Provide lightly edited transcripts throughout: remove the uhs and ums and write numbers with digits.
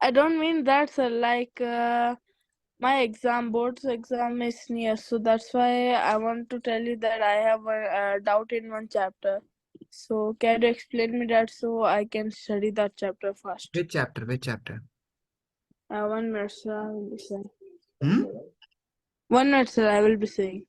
I don't mean that, sir. Like my board's exam is near, so that's why I want to tell you that I have a doubt in one chapter. So can you explain me that so I can study that chapter first? Which chapter? Which chapter? 1 minute, sir. I will be saying. Hmm? 1 minute, sir. I will be saying.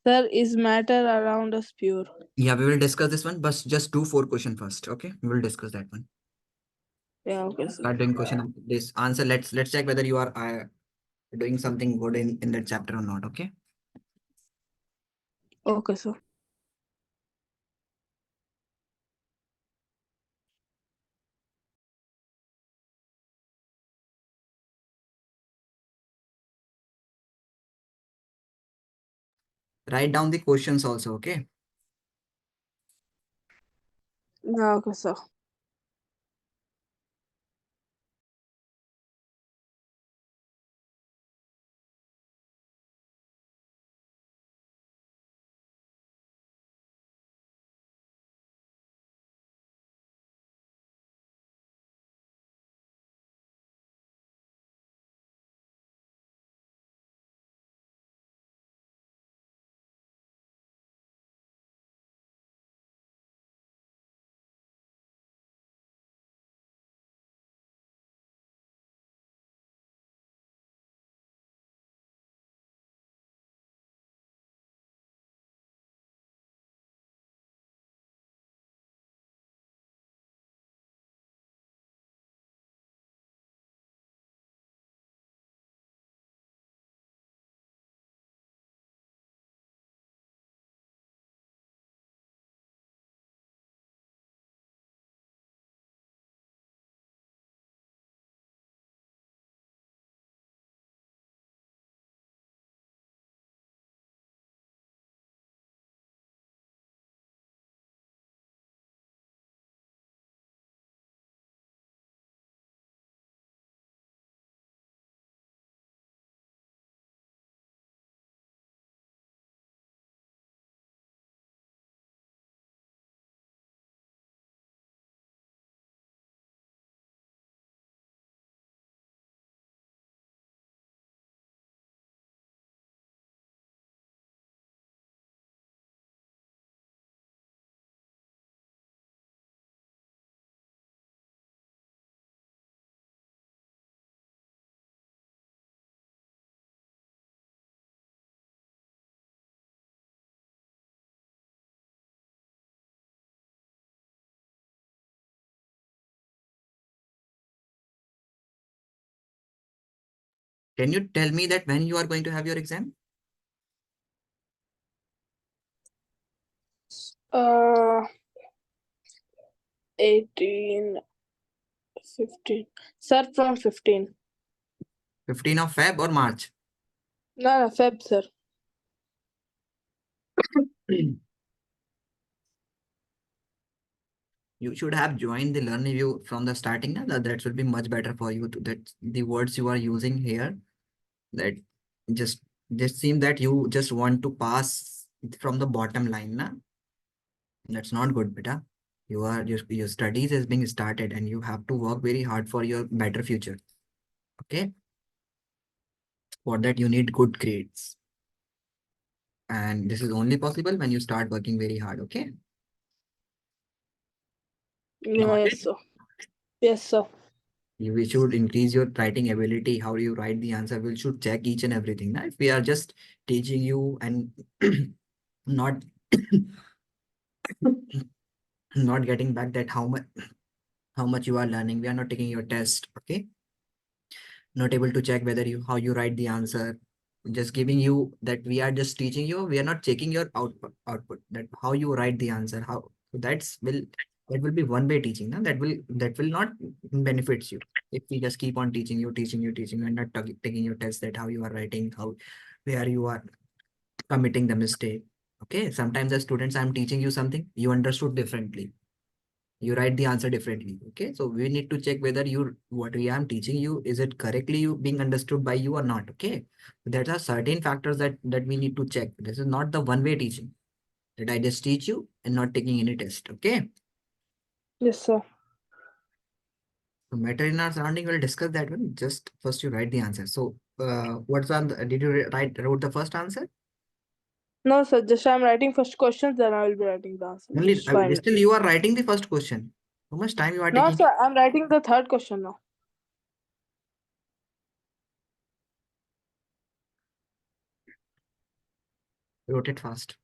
Sir, is matter around us pure? Yeah, we will discuss this one, but just do 4 questions first. Okay, we will discuss that one. Yeah, okay, sir. Start doing question after this answer. Let's check whether you are doing something good in that chapter or not. Okay. Okay, sir. Write down the questions also. Okay. Yeah, okay, sir. Can you tell me that when you are going to have your exam? 18, 15. Sir, from 15. 15 of Feb or March? No, Feb, sir. You should have joined the Learnivio from the starting. Now that will be much better for you. That the words you are using here, that just just seem that you just want to pass from the bottom line. Na? That's not good, beta. Your studies is being started and you have to work very hard for your better future. Okay. For that you need good grades. And this is only possible when you start working very hard. Okay. Got Yes, it? sir. Yes, sir. We should increase your writing ability. How do you write the answer? We should check each and everything. Now, if we are just teaching you and not not getting back that how much you are learning, we are not taking your test. Okay, not able to check whether you how you write the answer. Just giving you that we are just teaching you. We are not checking your output that how you write the answer. How that will be one way teaching. Now that will not benefits you if we just keep on teaching you, and not taking your test that how you are writing, how where you are committing the mistake. Okay, sometimes as students I'm teaching you something you understood differently. You write the answer differently. Okay, so we need to check whether you what we am teaching you, is it correctly you being understood by you or not. Okay, there are certain factors that we need to check. This is not the one way teaching that I just teach you and not taking any test. Okay, Yes, sir. so matter in our surrounding, we'll discuss that one. Just first you write the answer. So what's on did you wrote the first answer? No, sir. Just I'm writing first questions, then I will be writing the answer. Only Just 5 minutes. still you are writing the first question. How much time you are No, taking? sir. I'm writing the third question now. Wrote it fast.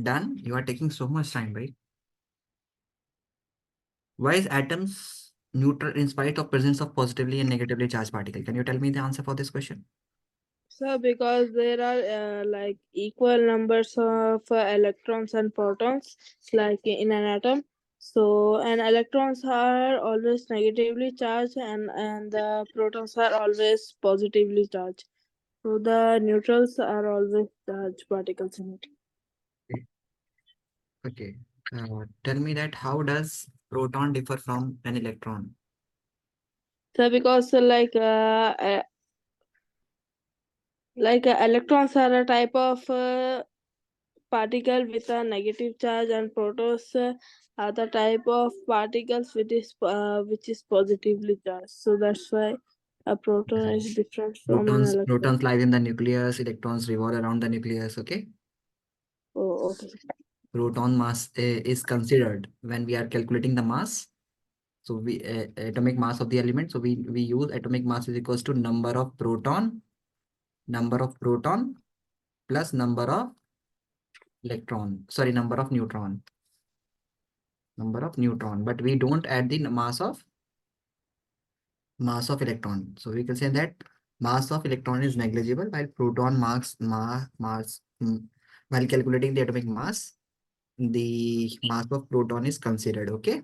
Done. You are taking so much time, right? Why is atoms neutral in spite of presence of positively and negatively charged particle? Can you tell me the answer for this question? So because there are like equal numbers of electrons and protons, like in an atom. So and electrons are always negatively charged, and the protons are always positively charged. So the neutrals are always charged particles in it. Okay. Okay. Tell me that how does proton differ from an electron? So because electrons are a type of particle with a negative charge, and protons are the type of particles which is positively charged. So that's why a proton Okay. is different from an electron. Protons live in the nucleus, electrons revolve around the nucleus. Okay. Oh, okay. Proton mass is considered when we are calculating the mass. So we atomic mass of the element. So we use atomic mass is equals to number of proton plus number of electron. Sorry, number of neutron. But we don't add the mass of electron. So we can say that mass of electron is negligible while proton while calculating the atomic mass, the mass of proton is considered. Okay.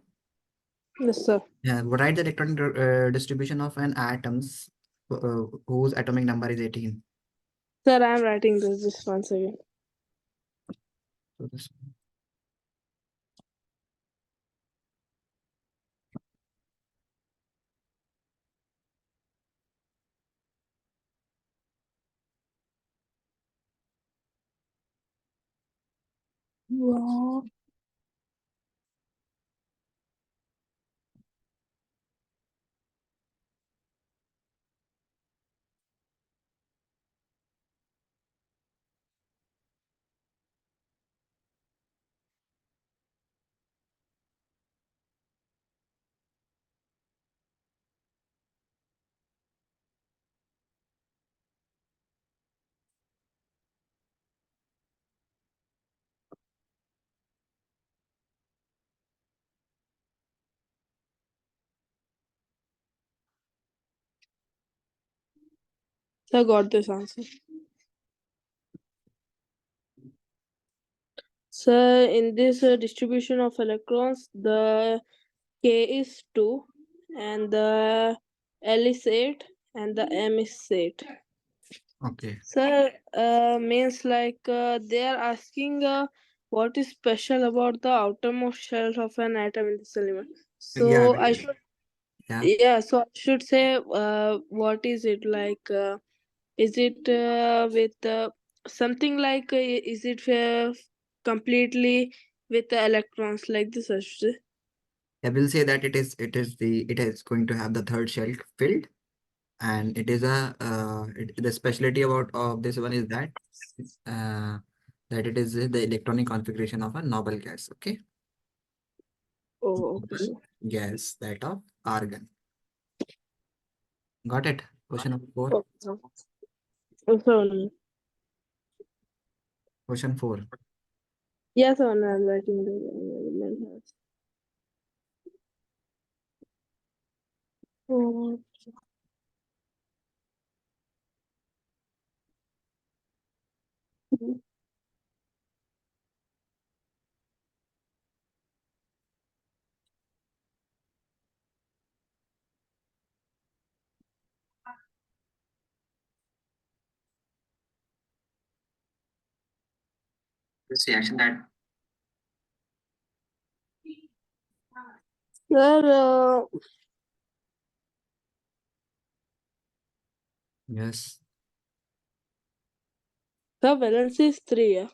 Yes, sir. Write the electron distribution of an atoms whose atomic number is 18. Sir, I'm writing this just once again. So this, Wow. So I got this answer. So in this distribution of electrons, the K is 2, and the L is 8, and the M is 8. okay. Sir, means they are asking what is special about the outermost shell of an atom in this element. Yeah, So I should, yeah. yeah, so I should say what is it like? Is it with something like is it completely with the electrons like this? I should say. I will say that it is going to have the third shell filled, and it is the specialty about of this one is uh, that it is the electronic configuration of a noble gas. Okay. Oh, okay, Noble sir. gas, that of argon. Got it? Question number four. Okay, sir. So, Question four. yes, sir, I'm writing the element. Oh, This reaction that sir, yes, the valence is 3, yeah?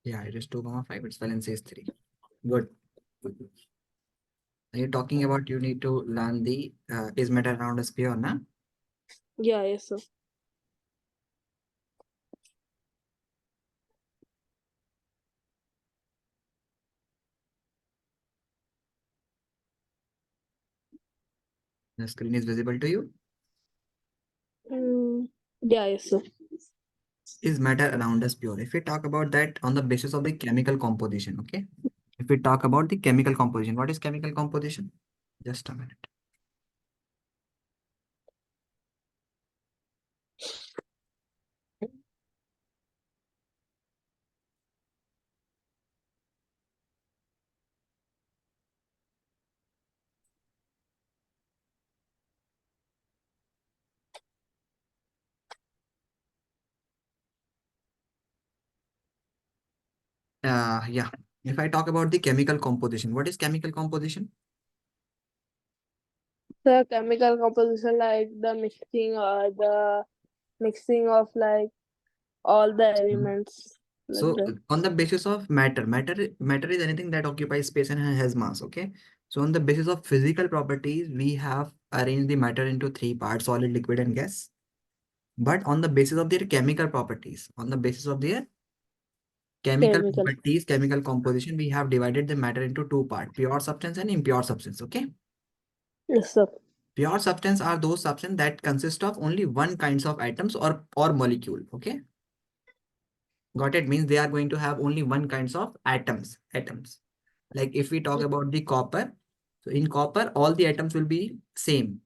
yeah, it is 2 comma 5. Its valence is 3. Good. Are you talking about you need to learn the is matter around a sphere, na? Yeah, yes, sir. The screen is visible to you. Mm, yeah, yes, sir. is matter around us pure? If we talk about that on the basis of the chemical composition, okay? If we talk about the chemical composition, what is chemical composition? Just a minute. Yeah. If I talk about the chemical composition, what is chemical composition? The chemical composition, like the mixing of like all the Mhm. elements like So that. on the basis of matter is anything that occupies space and has mass. Okay. So on the basis of physical properties, we have arranged the matter into three parts: solid, liquid, and gas. But on the basis of their chemical properties, on the basis of their chemical Chemical. properties, chemical composition, we have divided the matter into two parts: pure substance and impure substance. Okay. Yes, sir. Pure substance are those substance that consist of only one kinds of atoms or molecule. Okay. Got it? Means they are going to have only one kinds of atoms. Like if we talk about the copper, so in copper, all the atoms will be same.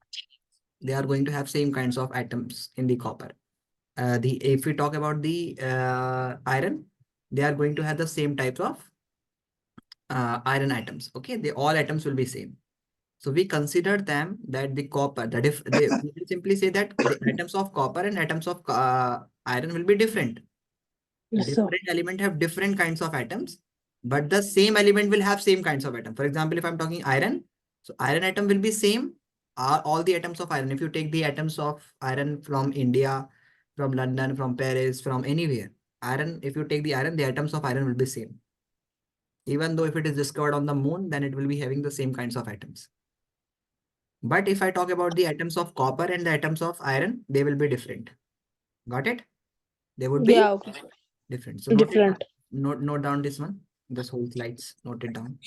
They are going to have same kinds of atoms in the copper. The if we talk about the iron, they are going to have the same types of iron atoms. Okay, they all atoms will be same. So we consider them that the copper, that if they we can simply say that the atoms of copper and atoms of iron will be different. Yes, sir. Different element have different kinds of atoms, but the same element will have same kinds of atom. For example, if I'm talking iron, so iron atom will be same, all the atoms of iron. If you take the atoms of iron from India, from London, from Paris, from anywhere, iron, if you take the iron, the atoms of iron will be same. Even though if it is discovered on the moon, then it will be having the same kinds of atoms. But if I talk about the atoms of copper and the atoms of iron, they will be different. Got it? They would be Yeah, okay. different. So note it down. Different. Note down this one. This whole slides. Note it down.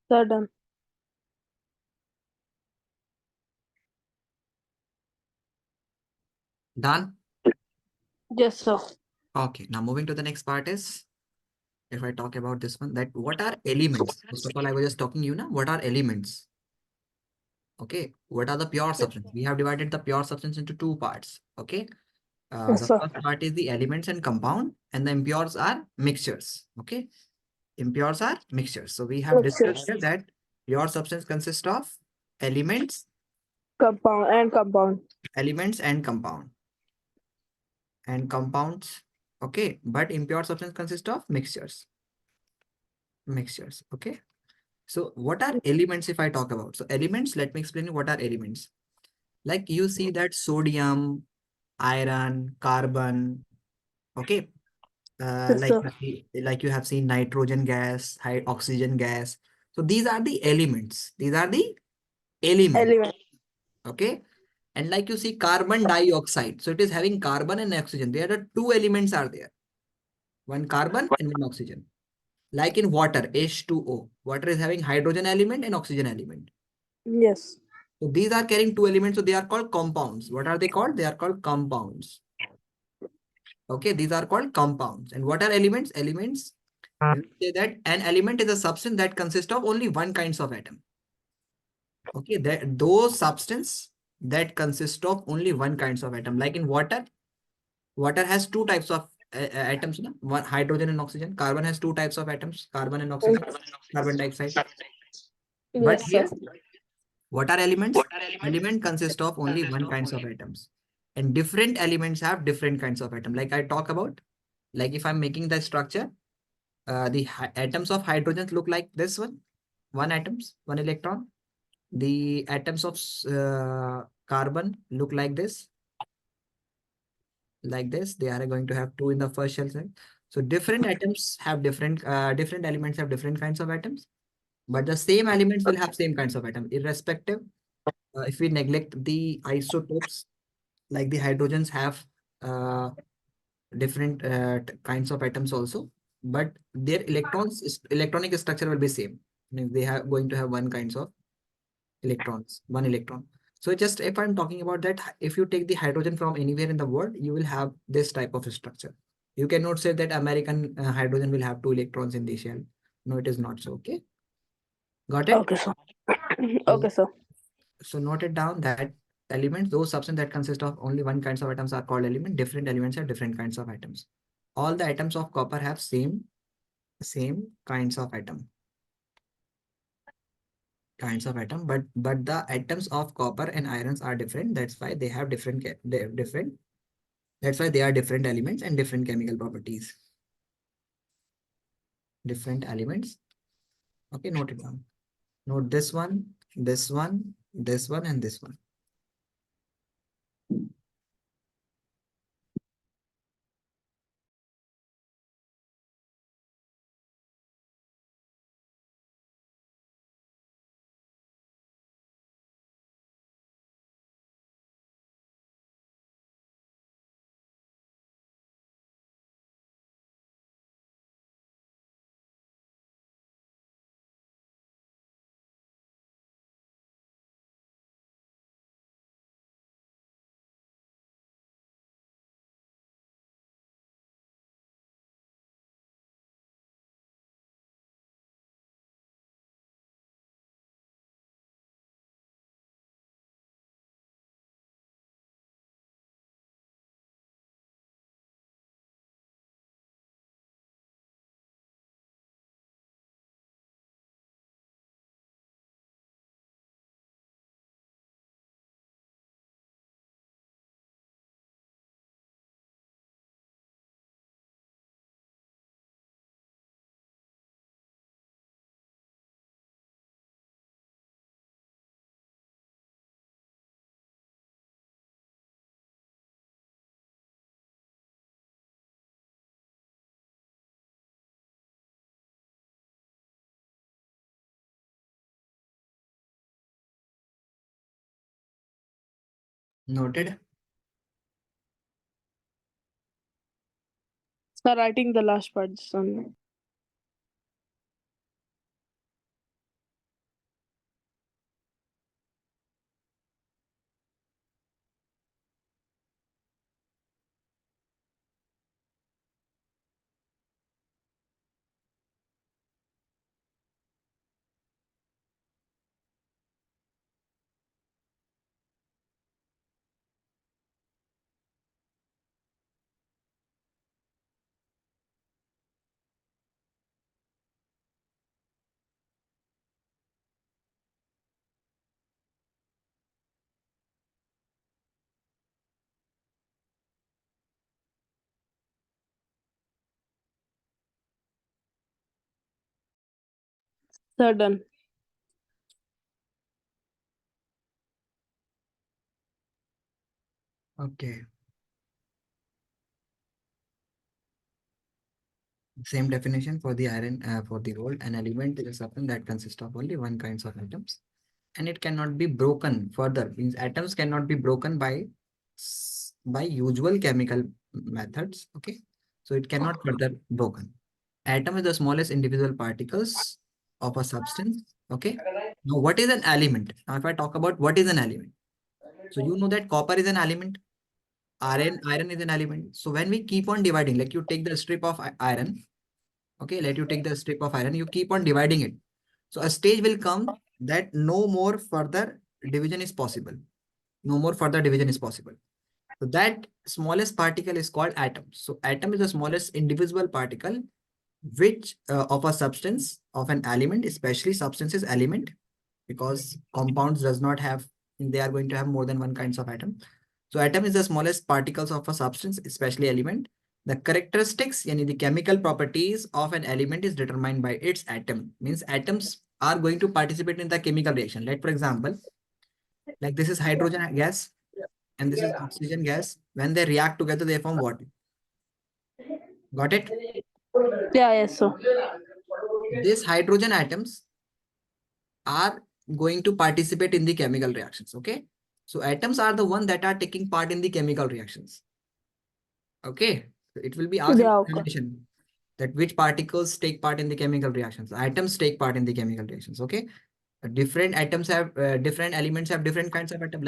Sir, done. Done? Yes, sir. Okay, now moving to the next part is, if I talk about this one, that what are elements? First of all, I was just talking you now, what are elements? Okay, what are the pure substance? We have divided the pure substance into two parts. Okay, Yes, the sir. first part is the elements and compound, and the impures are mixtures. Okay, impures are mixtures. So we have discussed Mixtures. here that pure substance consists of elements, Compound and compound. elements and compounds. Okay, but impure substance consists of mixtures. Okay, so what are elements if I talk about? So elements, let me explain you what are elements. Like you see that sodium, iron, carbon. Okay, Yes, sir. like you have seen nitrogen gas, high oxygen gas. So these are the elements. These are the elements. Element. Okay, and like you see carbon dioxide. So it is having carbon and oxygen. There are two elements are there. One carbon and one oxygen. Like in water, H2O. Water is having hydrogen element and oxygen element. Yes. So these are carrying two elements. So they are called compounds. What are they called? They are called compounds. Okay, these are called compounds. And what are elements? Elements, we say that an element is a substance that consists of only one kinds of atom. Okay, that those substance that consist of only one kinds of atom. Like in water, water has two types of atoms, no? One hydrogen and oxygen. Carbon has two types of atoms, carbon and oxygen, carbon dioxide. But Yes, sir. here, what are elements? Element consist of only one kinds of atoms. And different elements have different kinds of atom. Like I talk about, like if I'm making the structure, the atoms of hydrogen look like this one atoms, one electron. The atoms of carbon look like this. They are going to have two in the first shell side. So different atoms have different elements have different kinds of atoms, but the same elements will have same kinds of atom, irrespective. If we neglect the isotopes, like the hydrogens have uh, different kinds of atoms also, but their electronic structure will be same. I mean, they are going to have one kinds of electrons, one electron. So just if I'm talking about that, if you take the hydrogen from anywhere in the world, you will have this type of structure. You cannot say that American hydrogen will have two electrons in the shell. No, it is not so. Okay, got it? Okay, sir. So, Okay, sir. so note it down that elements, those substances that consist of only one kinds of atoms are called element. Different elements have different kinds of atoms. All the atoms of copper have same kinds of atom, but the atoms of copper and irons are different. That's why they have different. That's why they are different elements and different chemical properties. Different elements. Okay, note it down. Note this one, this one, this one, and this one. Noted. Sir, writing the last part, son. Sudden. Okay. Same definition for the iron, for the gold. An element is a substance that consists of only one kinds of atoms, and it cannot be broken further. Means atoms cannot be broken by by usual chemical methods. Okay, so it cannot further broken. Atom is the smallest individual particles of a substance. Okay. Now, what is an element? Now, if I talk about what is an element, so you know that copper is an element, iron is an element. So when we keep on dividing, like you take the strip of iron, okay, let you take the strip of iron, you keep on dividing it. So a stage will come that no more further division is possible. No more further division is possible. So that smallest particle is called atom. So atom is the smallest individual particle which of a substance of an element, especially substances element, because compounds does not have, they are going to have more than one kinds of atom. So atom is the smallest particles of a substance, especially element. The characteristics, yani the chemical properties of an element is determined by its atom. Means atoms are going to participate in the chemical reaction. Like for example, like this is hydrogen gas and this is oxygen gas. When they react together, they form what? Got it? Yeah, yes, so. These hydrogen atoms are going to participate in the chemical reactions. Okay. So atoms are the one that are taking part in the chemical reactions. Okay. So it will be asked in Yeah, okay. examination that which particles take part in the chemical reactions. Atoms take part in the chemical reactions. Okay. Different atoms have different elements have different kinds of atom.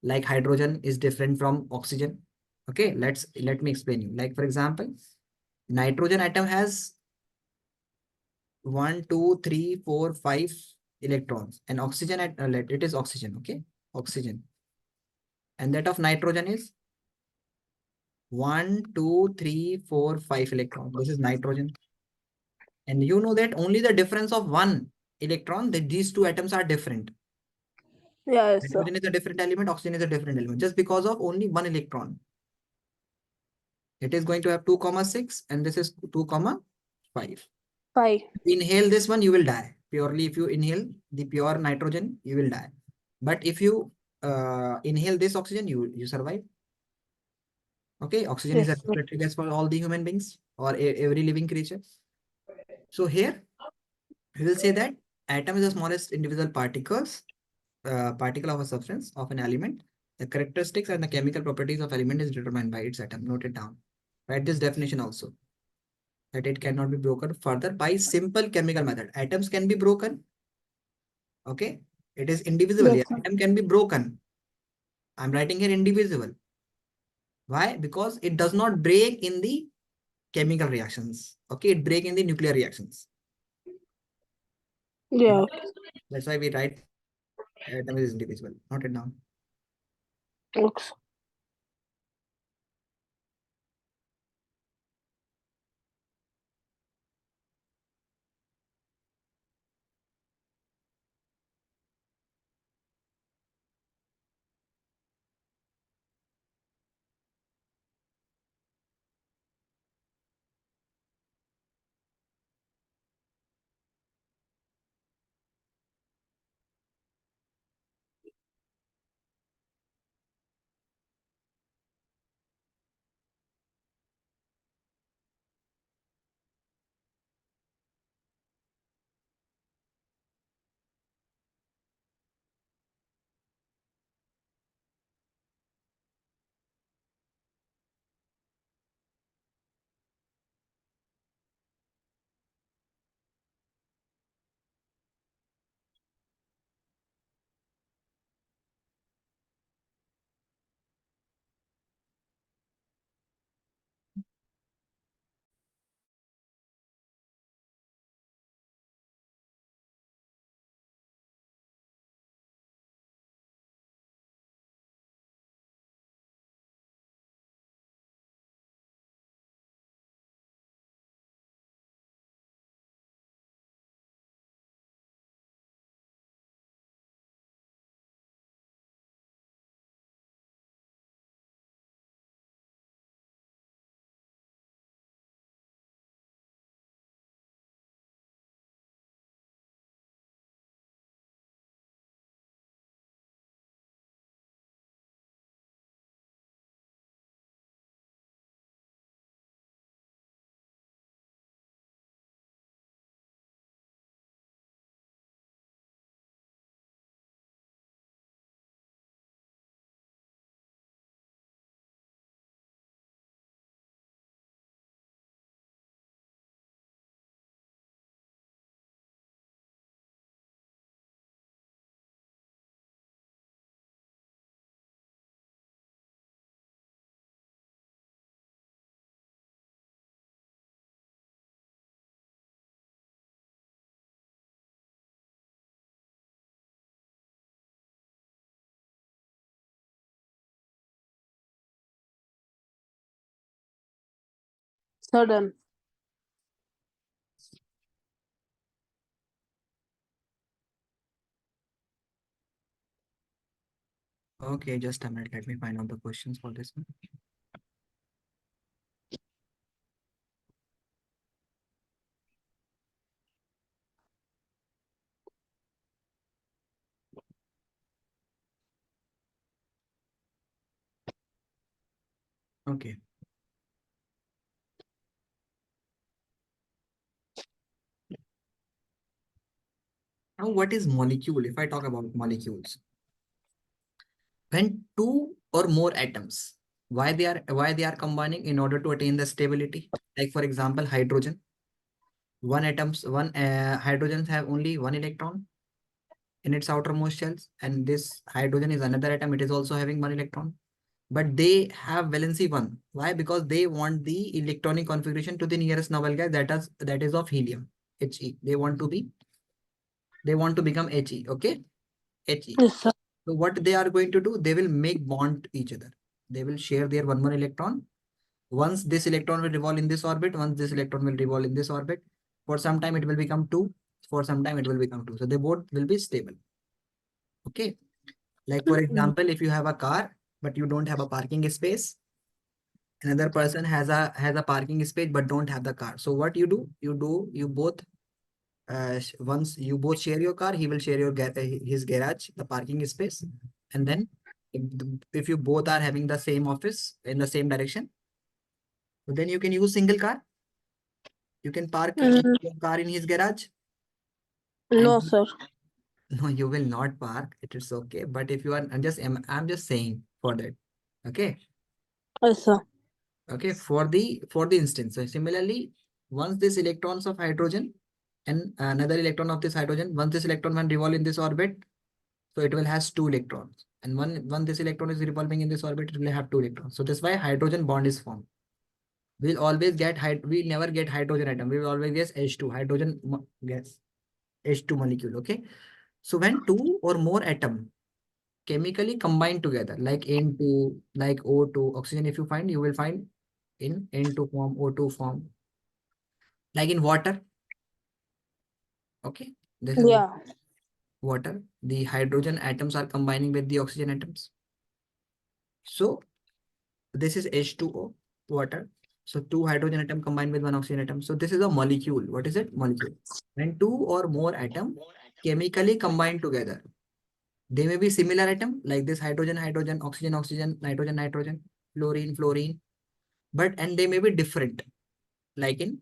Like hydrogen is different from oxygen. Okay. Let me explain you. Like for example, nitrogen atom has 1, 2, 3, 4, 5 electrons, and oxygen it is oxygen. Okay, oxygen, and that of nitrogen is 1, 2, 3, 4, 5 electrons. This is nitrogen, and you know that only the difference of one electron, that these two atoms are different. Yeah, yes, so. Nitrogen is a different element, oxygen is a different element, just because of only one electron. It is going to have 2,6 and this is 2,5. 5. Inhale this one, you will die. Purely, if you inhale the pure nitrogen, you will die. But if you inhale this oxygen, you survive. Okay, oxygen is a Yes, so. respiratory gas for all the human beings or every living creature. So here we will say that atom is the smallest individual particle of a substance of an element. The characteristics and the chemical properties of element is determined by its atom. Note it down. Write this definition also, that it cannot be broken further by simple chemical method. Atoms can be broken. Okay, it is indivisible. Yes, Yeah, sir. atom can be broken. I'm writing here indivisible. Why? Because it does not break in the chemical reactions. Okay, it break in the nuclear reactions. Yeah, That's why we write atom is indivisible. Note it down. okay. Sudden. Okay, just a minute. Let me find out the questions for this one. Okay. Now, what is molecule? If I talk about molecules, when two or more atoms, why they are combining in order to attain the stability? Like for example, hydrogen. One hydrogens have only one electron in its outermost shells, and this hydrogen is another atom. It is also having one electron, but they have valency one. Why? Because they want the electronic configuration to the nearest noble gas that is of helium, He. They want to become He. Okay, He. Yes, sir. So what they are going to do? They will make bond to each other. They will share their one electron. Once this electron will revolve in this orbit, once this electron will revolve in this orbit, for some time it will become two. For some time it will become two. So they both will be stable. Okay. Like for example, if you have a car, but you don't have a parking space, another person has a parking space but don't have the car. So what you do? You both once you both share your car, he will share his garage, the parking space, and then if you both are having the same office in the same direction, then you can use single car. You can park Mm, your car in his garage, no, and sir. no, you will not park. It is okay. But if you are, I'm just saying for that. Okay. Yes, sir. Okay. For the instance. So similarly, once this electrons of hydrogen and another electron of this hydrogen, once this electron when revolve in this orbit, so it will has two electrons. And when this electron is revolving in this orbit, it will have two electrons. So that's why hydrogen bond is formed. We never get hydrogen atom. We will always get H2, gas, H2 molecule. Okay. So when two or more atom chemically combine together, like N2, like O2, oxygen, if you find, you will find in N2 form, O2 form, like in water. Okay. This is Yeah. water. The hydrogen atoms are combining with the oxygen atoms. So this is H2O, water. So two hydrogen atom combined with one oxygen atom. So this is a molecule. What is it? Molecule. When two or more atom chemically combine together, they may be similar atom like this hydrogen, hydrogen, oxygen, oxygen, nitrogen, nitrogen, fluorine, fluorine, and they may be different like in,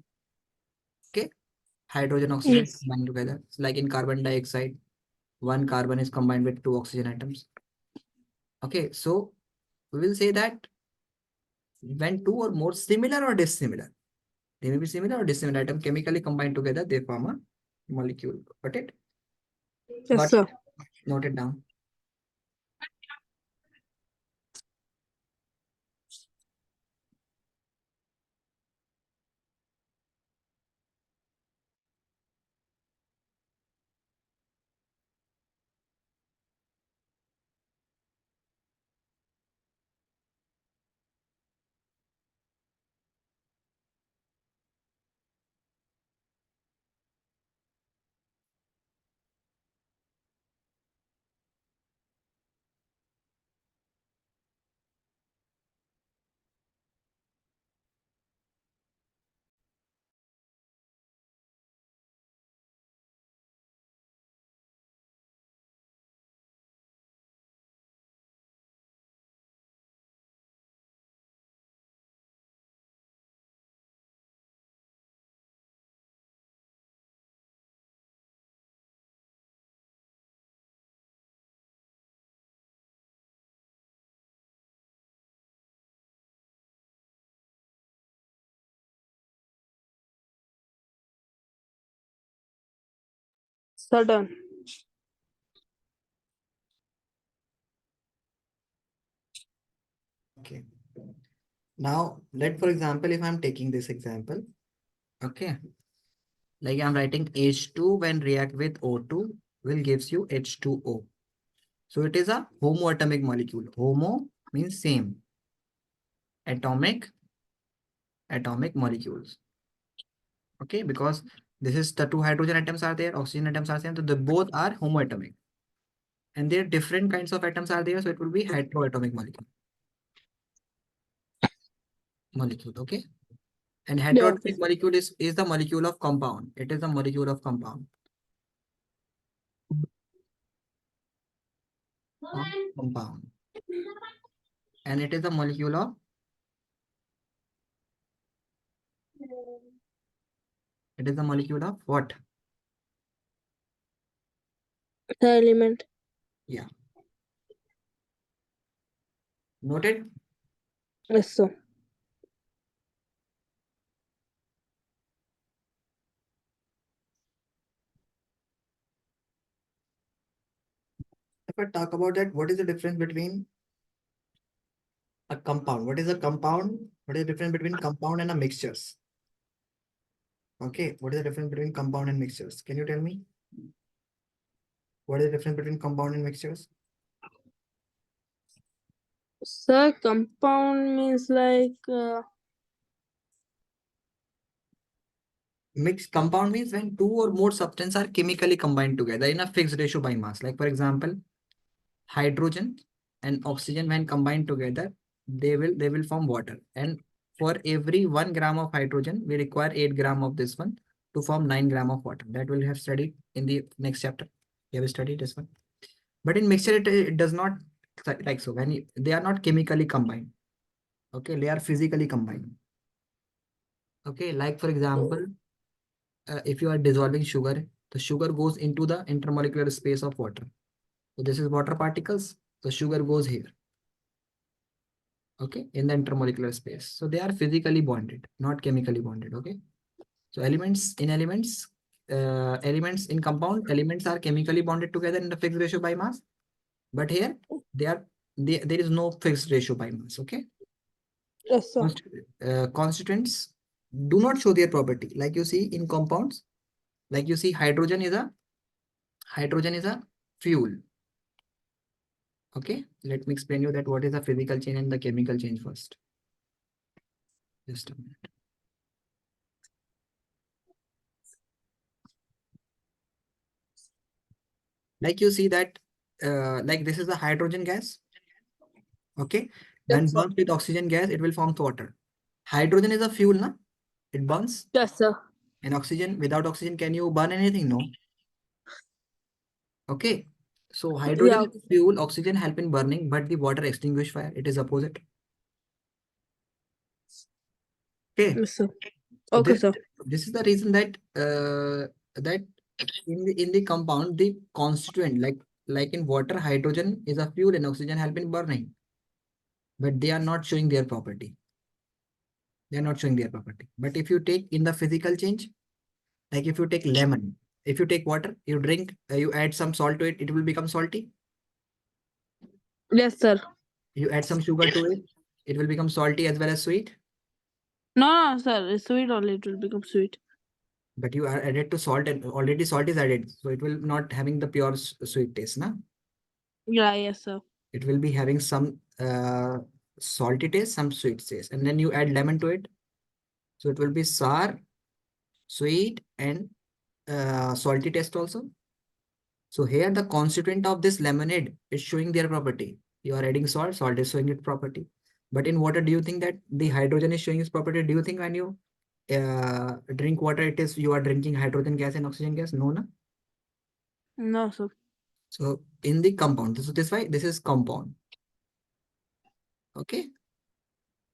okay, hydrogen, oxygen Yes. combined together. It's like in carbon dioxide, one carbon is combined with two oxygen atoms. Okay, so we will say that when two or more similar or dissimilar, they may be similar or dissimilar atom chemically combined together, they form a molecule. Got it? Yes, Got it? sir. Note it down. Sudden. Okay. Now, for example, if I'm taking this example, okay, like I'm writing H2 when react with O2 will gives you H2O. So it is a homoatomic molecule. Homo means same. Atomic atomic molecules. Okay, because this is the two hydrogen atoms are there, oxygen atoms are there, so they both are homoatomic. And there are different kinds of atoms are there, so it will be heteroatomic molecule. Okay. And Yeah, okay. heteroatomic molecule is the molecule of compound. It is the molecule of compound. Compound. And it is the molecule of it is the molecule of what? The element. Yeah. Noted? Yes, sir. If I talk about that, what is the difference between a compound? What is a compound? What is the difference between compound and a mixtures? Okay, what is the difference between compound and mixtures? Can you tell me? What is the difference between compound and mixtures? Sir, compound means like Mixed compound means when two or more substances are chemically combined together in a fixed ratio by mass. Like for example, hydrogen and oxygen when combined together, they will form water. And for every 1 gram of hydrogen, we require 8 gram of this one to form 9 gram of water. That will have studied in the next chapter. We have studied this one. But in mixture, it does not like so. They are not chemically combined. Okay, they are physically combined. Okay, like for example, if you are dissolving sugar, the sugar goes into the intermolecular space of water. So this is water particles. The sugar goes here. Okay, in the intermolecular space. So they are physically bonded, not chemically bonded. Okay. So elements in compound elements are chemically bonded together in the fixed ratio by mass. But here they are there is no fixed ratio by mass. Okay. yes, sir. Constituents do not show their property. Like you see in compounds, like you see hydrogen is a fuel. Okay, let me explain you that what is the physical change and the chemical change first. Just a minute. Like you see that like this is a hydrogen gas. Okay, when Yes, sir. burnt with oxygen gas, it will form water. Hydrogen is a fuel, na? It burns. Yes, sir. And oxygen, without oxygen, can you burn anything? No. Okay. So hydrogen Yeah, is a fuel, oxygen help in burning, but the water extinguish fire. It is opposite. Okay. yes, sir. So Okay, this sir. this is the reason that in the compound the constituent like in water hydrogen is a fuel and oxygen help in burning, but they are not showing their property. They are not showing their property. But if you take in the physical change, like if you take lemon, if you take water, you drink, you add some salt to it, it will become salty. Yes, sir. You add some sugar to it, it will become salty as well as sweet. No, no, sir. It's sweet only. It will become sweet. But you are added to salt and already salt is added, so it will not having the pure sweet taste, na? Yeah, yes, sir. It will be having some salty taste, some sweet taste, and then you add lemon to it, so it will be sour, sweet, and salty taste also. So here the constituent of this lemonade is showing their property. You are adding salt, salt is showing its property. But in water, do you think that the hydrogen is showing its property? Do you think when you drink water, it is you are drinking hydrogen gas and oxygen gas? No, no. No, sir. So in the compound, so this why this is compound. Okay,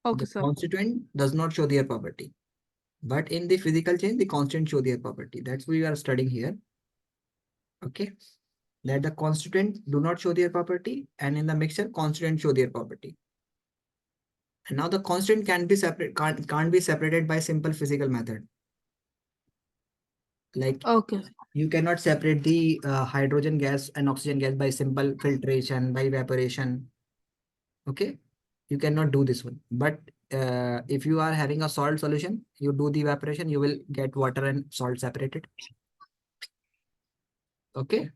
Okay, the sir. constituent does not show their property, but in the physical change, the constant show their property. That's what we are studying here. Okay, that the constituent do not show their property, and in the mixture, constituent show their property. And now the constant can't be separated by simple physical method. Like Okay. you cannot separate the hydrogen gas and oxygen gas by simple filtration, by evaporation. Okay, you cannot do this one. But if you are having a salt solution, you do the evaporation, you will get water and salt separated. Okay,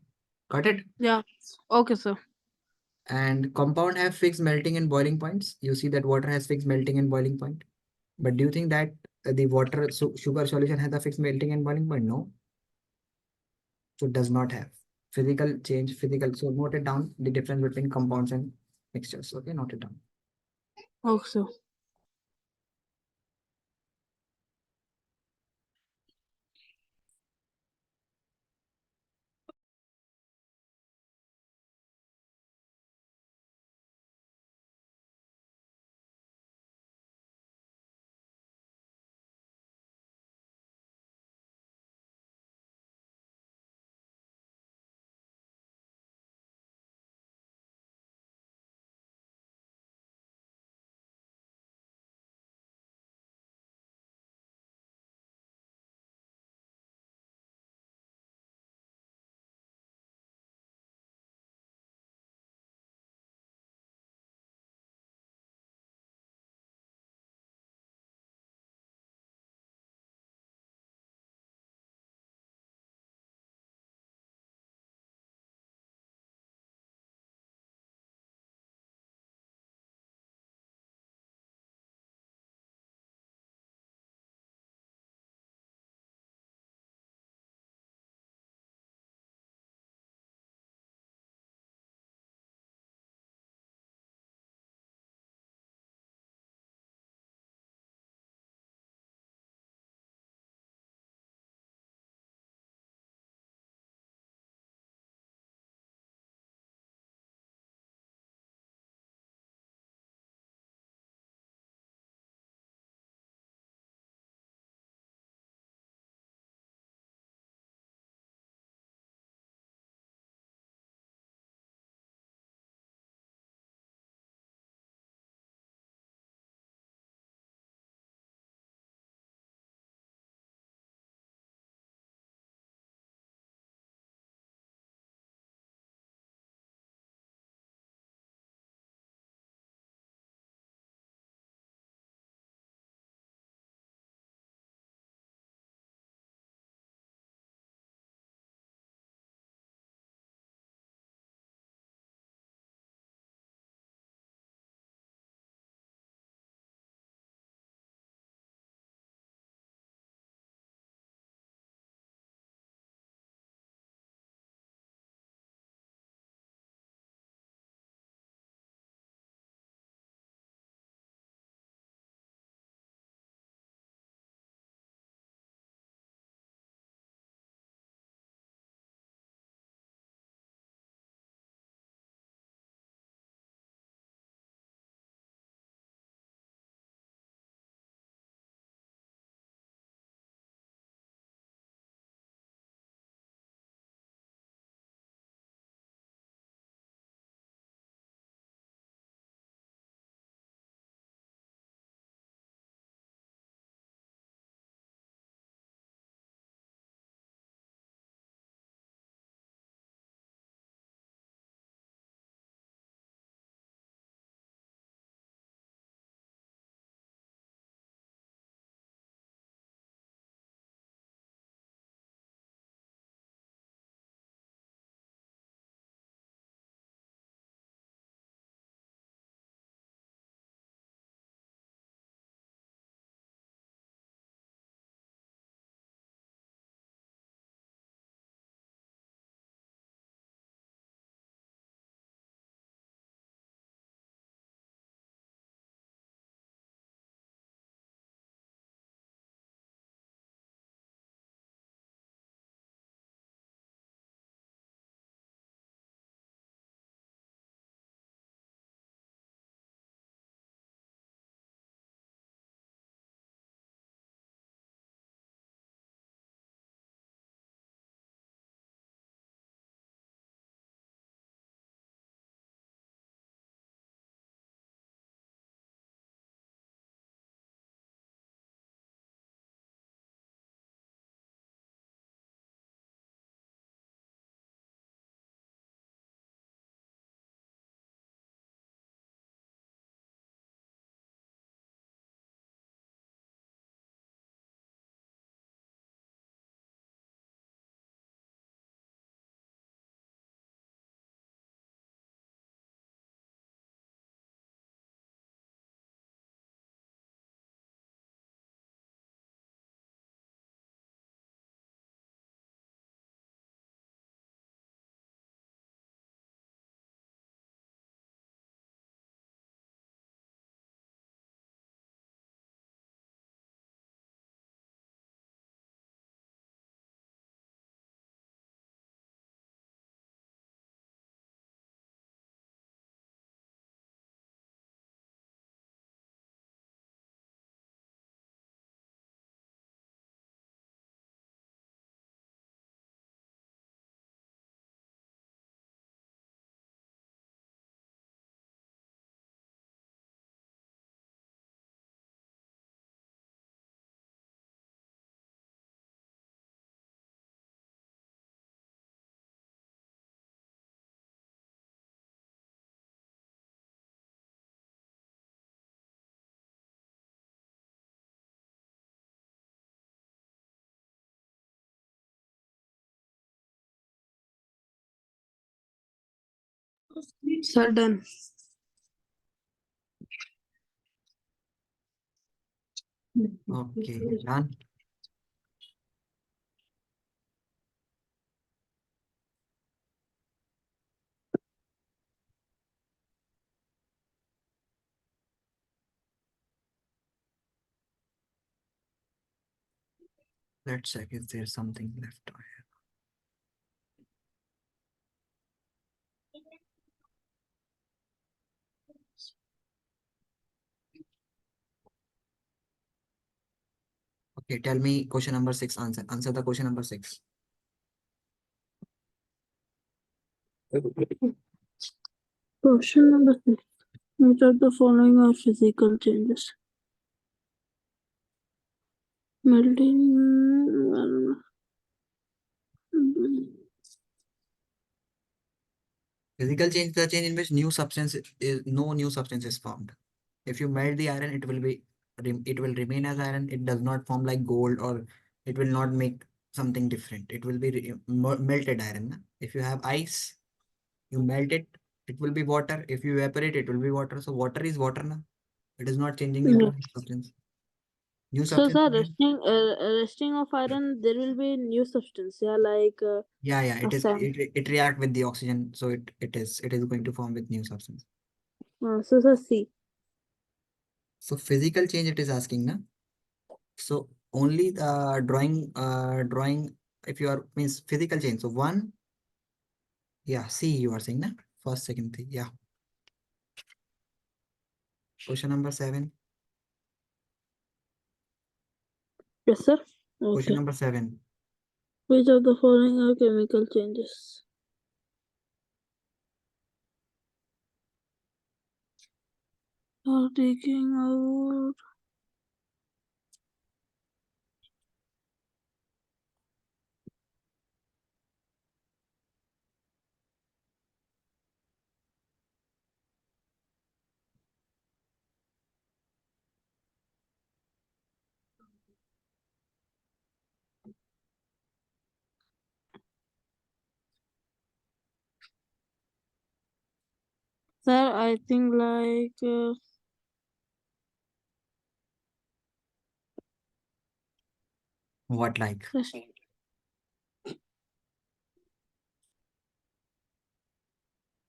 got it? Yeah. Okay, sir. And compound have fixed melting and boiling points. You see that water has fixed melting and boiling point. But do you think that the water sugar solution has a fixed melting and boiling point? No, so it does not have physical change. Physical. So note it down. The difference between compounds and mixtures. Okay, note it down. Also. Sir, done. Okay, done. Let's check if there's something left. Okay, tell me question number 6. Answer the question number 6. Question number 6. Which of the following are physical changes? Melting. Physical change, the change in which no new substance is formed. If you melt the iron, it will remain as iron. It does not form like gold, or it will not make something different. It will be melted iron. Na? If you have ice, you melt it, it will be water. If you evaporate, it will be water. So water is water now. It is not changing into Yeah. new substance. New So, substance sir, means, resting of iron, there will be new substance. Yeah, like yeah, a sand. it react with the oxygen, so it is going to form with new substance. So, sir, C. So physical change it is asking, na. So only the drawing, if you are means physical change. So one, yeah, see you are saying na first, second thing, yeah. Question number 7. Yes, sir. Question Okay. number 7. Which of the following are chemical changes? Are taking out. Sir, I think like What like?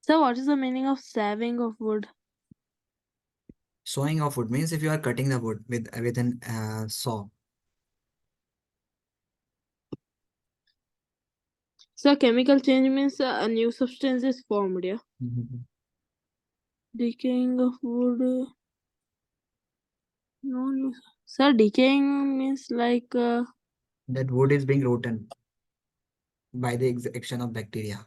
Sir, what is the meaning of saving of wood? Sawing of wood means if you are cutting the wood with an saw. So chemical change means a new substance is formed, yeah. Mhm. Decaying of wood. No, no. Sir, decaying means like That wood is being rotten by the action of bacteria.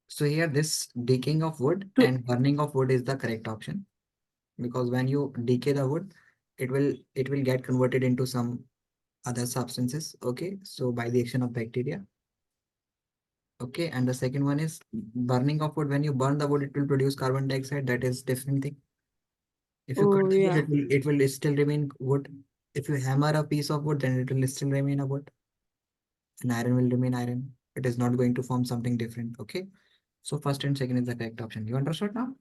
So here this decaying of wood to, and burning of wood is the correct option, because when you decay the wood, it will get converted into some other substances. Okay, so by the action of bacteria. Okay, and the second one is burning of wood. When you burn the wood, it will produce carbon dioxide. That is different thing. If you cut oh the wood, yeah. it will still remain wood. If you hammer a piece of wood, then it will still remain a wood. And iron will remain iron. It is not going to form something different. Okay, so first and second is the correct option. You understood now?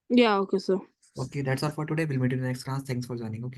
Yeah, okay, sir. Okay, that's all for today. We'll meet you in the next class. Thanks for joining. Okay.